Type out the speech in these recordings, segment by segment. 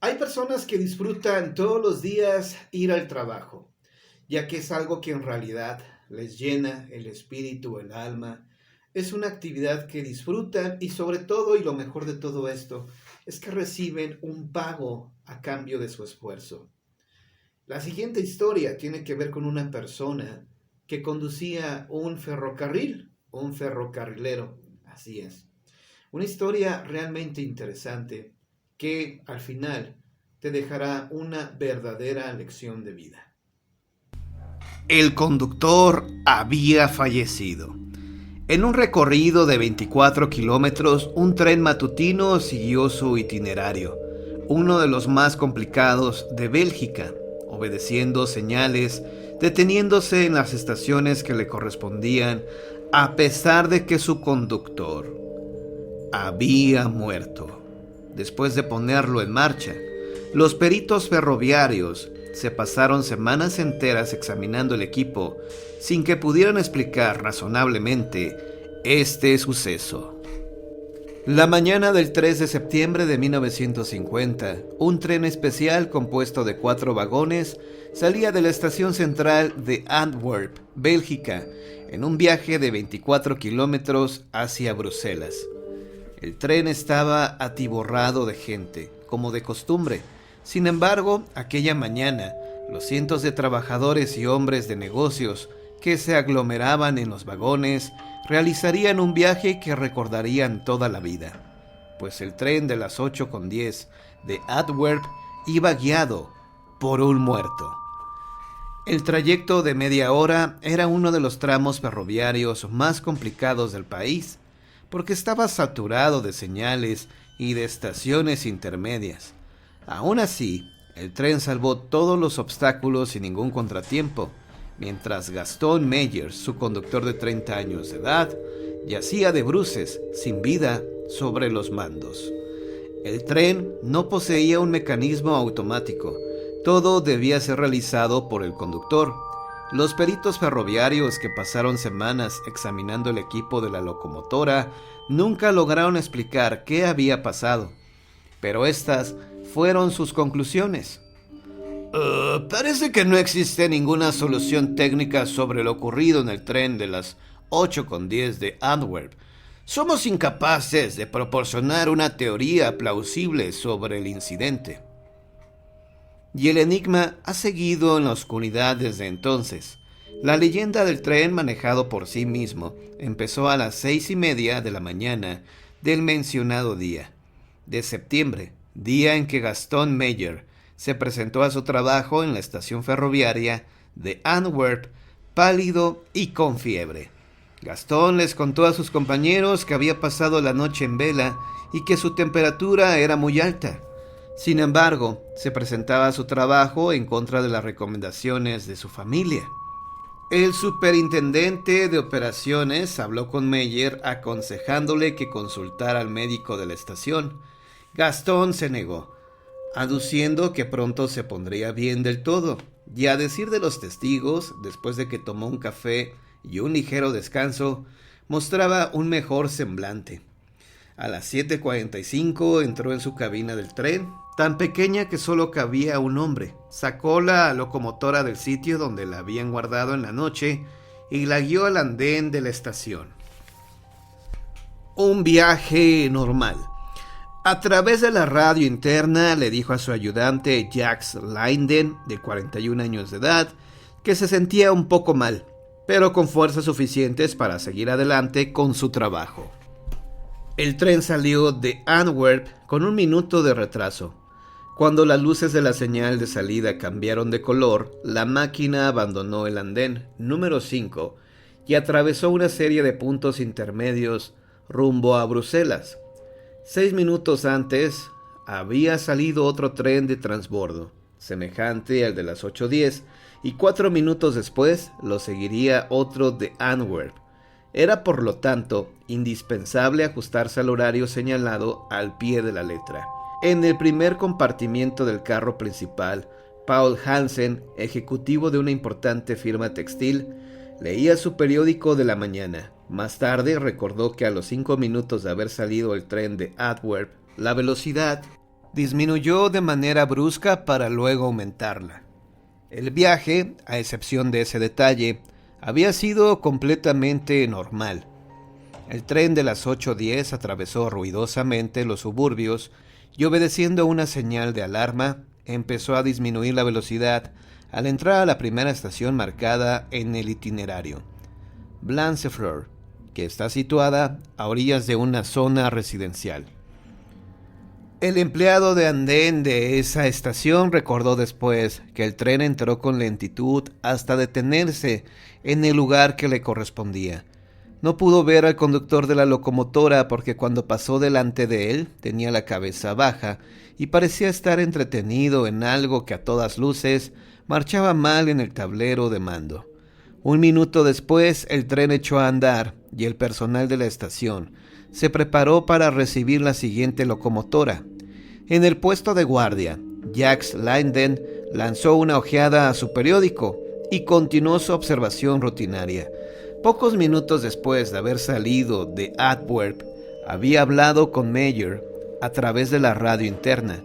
Hay personas que disfrutan todos los días ir al trabajo, ya que es algo que en realidad les llena el espíritu, el alma. Es una actividad que disfrutan y sobre todo, y lo mejor de todo esto, es que reciben un pago a cambio de su esfuerzo. La siguiente historia tiene que ver con una persona que conducía un ferrocarril, un ferrocarrilero, así es. Una historia realmente interesante que al final te dejará una verdadera lección de vida. El conductor había fallecido. En un recorrido de 24 kilómetros, un tren matutino siguió su itinerario, uno de los más complicados de Bélgica, obedeciendo señales, deteniéndose en las estaciones que le correspondían, a pesar de que su conductor había muerto. Después de ponerlo en marcha, los peritos ferroviarios se pasaron semanas enteras examinando el equipo sin que pudieran explicar razonablemente este suceso. La mañana del 3 de septiembre de 1950, un tren especial compuesto de 4 vagones salía de la estación central de Antwerp, Bélgica, en un viaje de 24 kilómetros hacia Bruselas. El tren estaba atiborrado de gente, como de costumbre. Sin embargo, aquella mañana, los cientos de trabajadores y hombres de negocios que se aglomeraban en los vagones realizarían un viaje que recordarían toda la vida, pues el tren de las 8:10 de Antwerp iba guiado por un muerto. El trayecto de media hora era uno de los tramos ferroviarios más complicados del país, porque estaba saturado de señales y de estaciones intermedias. Aún así, el tren salvó todos los obstáculos sin ningún contratiempo, mientras Gaston Meyer, su conductor de 30 años de edad, yacía de bruces, sin vida, sobre los mandos. El tren no poseía un mecanismo automático. Todo debía ser realizado por el conductor. Los peritos ferroviarios que pasaron semanas examinando el equipo de la locomotora nunca lograron explicar qué había pasado, pero estas fueron sus conclusiones. Parece que no existe ninguna solución técnica sobre lo ocurrido en el tren de las 8:10 de Antwerp. Somos incapaces de proporcionar una teoría plausible sobre el incidente. Y el enigma ha seguido en la oscuridad desde entonces. La leyenda del tren manejado por sí mismo empezó a las 6:30 de la mañana del mencionado día de septiembre, día en que Gaston Meyer se presentó a su trabajo en la estación ferroviaria de Antwerp, pálido y con fiebre. Gaston les contó a sus compañeros que había pasado la noche en vela y que su temperatura era muy alta. Sin embargo, se presentaba a su trabajo en contra de las recomendaciones de su familia. El superintendente de operaciones habló con Meyer aconsejándole que consultara al médico de la estación. Gaston se negó, aduciendo que pronto se pondría bien del todo, y a decir de los testigos, después de que tomó un café y un ligero descanso, mostraba un mejor semblante. A las 7:45 entró en su cabina del tren, tan pequeña que solo cabía un hombre. Sacó la locomotora del sitio donde la habían guardado en la noche y la guió al andén de la estación. Un viaje normal. A través de la radio interna le dijo a su ayudante Jacques Linden, de 41 años de edad, que se sentía un poco mal, pero con fuerzas suficientes para seguir adelante con su trabajo. El tren salió de Antwerp con 1 minuto de retraso. Cuando las luces de la señal de salida cambiaron de color, la máquina abandonó el andén número 5 y atravesó una serie de puntos intermedios rumbo a Bruselas. 6 minutos antes, había salido otro tren de transbordo, semejante al de las 8:10, y 4 minutos después lo seguiría otro de Antwerp. Era, por lo tanto, indispensable ajustarse al horario señalado al pie de la letra. En el primer compartimiento del carro principal, Paul Hansen, ejecutivo de una importante firma textil, leía su periódico de la mañana. Más tarde recordó que a los 5 minutos de haber salido el tren de Antwerp, la velocidad disminuyó de manera brusca para luego aumentarla. El viaje, a excepción de ese detalle, había sido completamente normal. El tren de las 8:10 atravesó ruidosamente los suburbios y, obedeciendo una señal de alarma, empezó a disminuir la velocidad al entrar a la primera estación marcada en el itinerario, Blancefleur, que está situada a orillas de una zona residencial. El empleado de andén de esa estación recordó después que el tren entró con lentitud hasta detenerse en el lugar que le correspondía. No pudo ver al conductor de la locomotora porque cuando pasó delante de él tenía la cabeza baja y parecía estar entretenido en algo que a todas luces marchaba mal en el tablero de mando. Un minuto después el tren echó a andar y el personal de la estación se preparó para recibir la siguiente locomotora. En el puesto de guardia, Jacques Linden lanzó una ojeada a su periódico y continuó su observación rutinaria. Pocos minutos después de haber salido de Antwerp, había hablado con Meyer a través de la radio interna,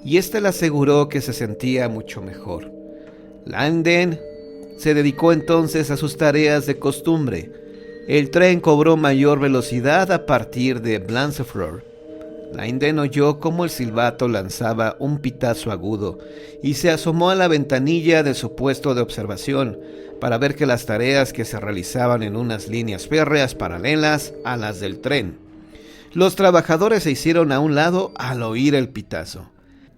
y éste le aseguró que se sentía mucho mejor. Linden se dedicó entonces a sus tareas de costumbre. El tren cobró mayor velocidad a partir de Blancefleur. Linden oyó cómo el silbato lanzaba un pitazo agudo y se asomó a la ventanilla de su puesto de observación para ver que las tareas que se realizaban en unas líneas férreas paralelas a las del tren. Los trabajadores se hicieron a un lado al oír el pitazo.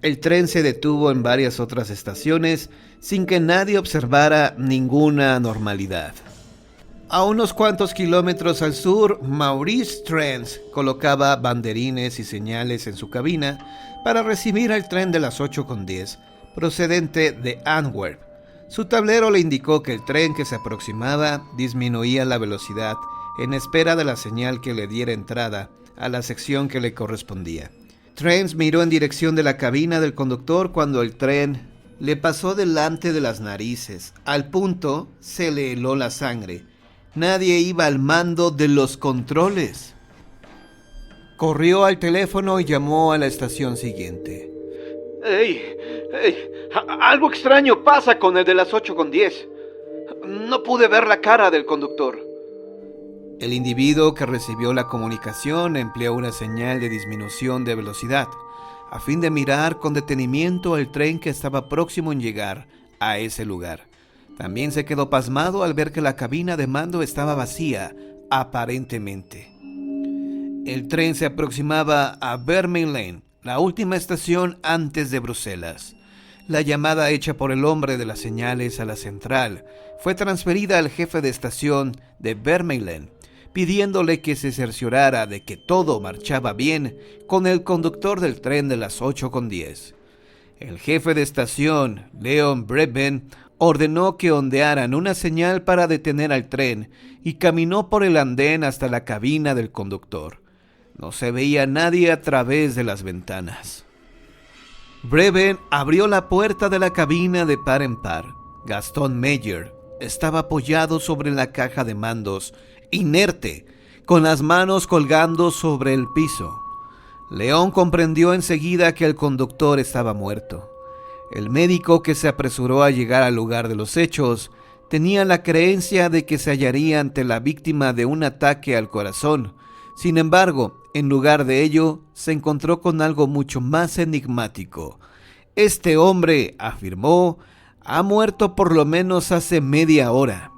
El tren se detuvo en varias otras estaciones sin que nadie observara ninguna anormalidad. A unos cuantos kilómetros al sur, Maurice Trens colocaba banderines y señales en su cabina para recibir al tren de las 8:10, procedente de Antwerp. Su tablero le indicó que el tren que se aproximaba disminuía la velocidad en espera de la señal que le diera entrada a la sección que le correspondía. Trens miró en dirección de la cabina del conductor cuando el tren le pasó delante de las narices. Al punto se le heló la sangre. Nadie iba al mando de los controles. Corrió al teléfono y llamó a la estación siguiente. ¡Ey! Algo extraño pasa con el de las 8:10. No pude ver la cara del conductor. El individuo que recibió la comunicación empleó una señal de disminución de velocidad, a fin de mirar con detenimiento el tren que estaba próximo en llegar a ese lugar. También se quedó pasmado al ver que la cabina de mando estaba vacía, aparentemente. El tren se aproximaba a Vermeulen, la última estación antes de Bruselas. La llamada hecha por el hombre de las señales a la central fue transferida al jefe de estación de Vermeulen, pidiéndole que se cerciorara de que todo marchaba bien con el conductor del tren de las 8:10. El jefe de estación, Leon Breben, ordenó que ondearan una señal para detener al tren y caminó por el andén hasta la cabina del conductor. No se veía nadie a través de las ventanas. Breben abrió la puerta de la cabina de par en par. Gaston Meyer estaba apoyado sobre la caja de mandos, inerte, con las manos colgando sobre el piso. León comprendió enseguida que el conductor estaba muerto. El médico que se apresuró a llegar al lugar de los hechos tenía la creencia de que se hallaría ante la víctima de un ataque al corazón. Sin embargo, en lugar de ello, se encontró con algo mucho más enigmático. Este hombre, afirmó, ha muerto por lo menos hace media hora.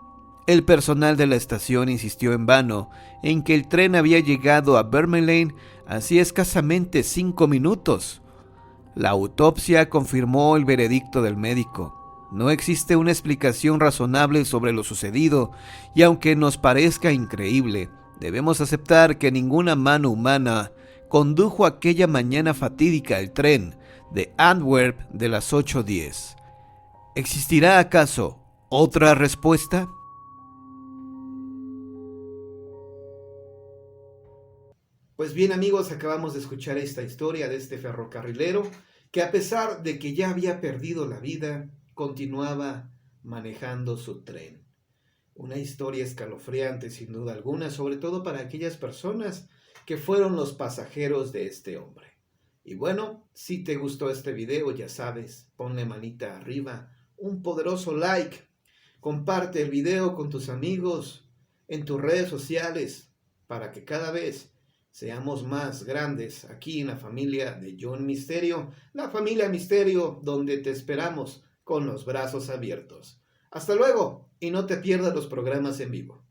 El personal de la estación insistió en vano en que el tren había llegado a Vermeulen hacía escasamente 5 minutos. La autopsia confirmó el veredicto del médico. No existe una explicación razonable sobre lo sucedido, y aunque nos parezca increíble, debemos aceptar que ninguna mano humana condujo aquella mañana fatídica el tren de Antwerp de las 8:10. ¿Existirá acaso otra respuesta? Pues bien, amigos, acabamos de escuchar esta historia de este ferrocarrilero que, a pesar de que ya había perdido la vida, continuaba manejando su tren. Una historia escalofriante sin duda alguna, sobre todo para aquellas personas que fueron los pasajeros de este hombre. Y bueno, si te gustó este video, ya sabes, ponle manita arriba, un poderoso like, comparte el video con tus amigos, en tus redes sociales, para que cada vez seamos más grandes aquí en la familia de John Misterio, la familia Misterio, donde te esperamos con los brazos abiertos. Hasta luego y no te pierdas los programas en vivo.